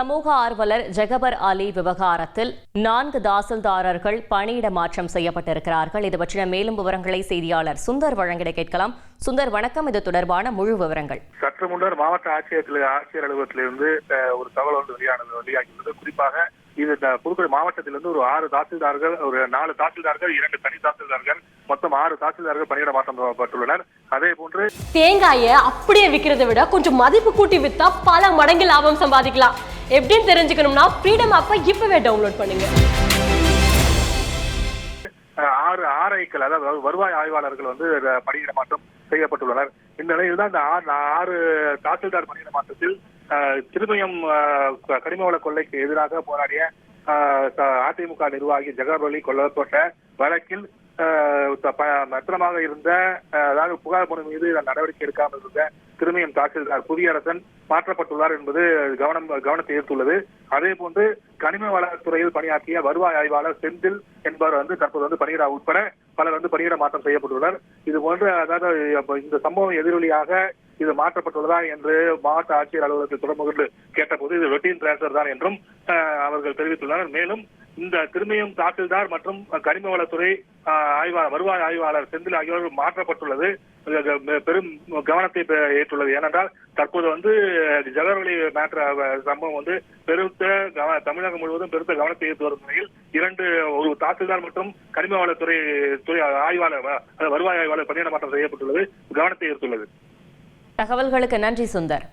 சமூக ஆர்வலர் ஜெகபர் அலி விவகாரத்தில் 4 தாசில்தாரர்கள் பணியிட மாற்றம் செய்யப்பட்டிருக்கிறார்கள். இது பற்றின மேலும் விவரங்களை செய்தியாளர் சுந்தர் வழங்கிட கேட்கலாம். சுந்தர், வணக்கம். இது தொடர்பான முழு விவரங்கள். சற்று முன்னர் மாவட்ட ஆட்சியர் அலுவலகத்திலிருந்து ஒரு தகவல் ஒன்று வெளியாகியுள்ளது. குறிப்பாக இது புதுக்கோட்டை மாவட்டத்திலிருந்து ஒரு 6 தாசில்தார்கள், ஒரு 4 தாசில்தார்கள், 2 தனி தாசில்தார்கள், மொத்தம் 6 தாசில்தார்கள் பணியிட மாற்றம் செய்யப்பட்டுள்ளனர். அதே போன்று தேங்காயை அப்படியே விற்கிறதை விட கொஞ்சம் மதிப்பு கூட்டி வித்தா பல மடங்கு லாபம் சம்பாதிக்கலாம். எப்படின்னு தெரிஞ்சுக்கணும்னா ஃப்ரீடம் ஆப்பை இப்பவே டவுன்லோட் பண்ணுங்க. 6 ஆர்ஐக்கள், அதாவது வருவாய் ஆய்வாளர்கள் பணியிட மாற்றம் செய்யப்பட்டுள்ளனர். இந்த நிலையில் தான் இந்த 6 தாசில்தார் பணியிட மாற்றத்தில் திருமயம் கனிம வள கொள்ளைக்கு எதிராக போராடிய அதிமுக நிர்வாகி ஜெகபர் அலி கொல்லப்பட்ட வழக்கில் மெத்தனமாக இருந்த, அதாவது புகார் மனு மீது நடவடிக்கை எடுக்காமல் இருந்த திருமயம் தாசில்தார் புவியரசன் மாற்றப்பட்டுள்ளார் என்பது கவனத்தை ஈர்த்துள்ளது. அதே போன்று கனிம வளத்துறையில் பணியாற்றிய வருவாய் ஆய்வாளர் செந்தில் என்பவர் தற்போது பணியிட உட்பட பலர் பணியிட மாற்றம் செய்யப்பட்டுள்ளனர். இது போன்று, அதாவது இந்த சம்பவம் எதிரொலியாக இது மாற்றப்பட்டுள்ளதா என்று மாவட்ட ஆட்சியர் அலுவலகத்தில் தொடர்பு கொண்டு கேட்டபோது இது ரொட்டீன் டிரான்ஸ்பர் தான் என்றும் அவர்கள் தெரிவித்துள்ளனர். மேலும் இந்த திருமயம் தாசில்தார் மற்றும் கனிம வளத்துறை வருவாய் ஆய்வாளர் செந்தில் ஆகியோர் மாற்றப்பட்டுள்ளது பெரும் கவனத்தை ஏற்றுள்ளது. ஏனென்றால் தற்போது ஜெகபர் அலி சம்பவம் பெருத்த தமிழகம் முழுவதும் பெருத்த கவனத்தை ஈர்த்து வரும் நிலையில் ஒரு தாசில்தார் மற்றும் கனிம வளத்துறை ஆய்வாளர் வருவாய் ஆய்வாளர் பணியிட மாற்றம் செய்யப்பட்டுள்ளது கவனத்தை ஈர்த்துள்ளது. தகவல்களுக்கு நன்றி சுந்தர்.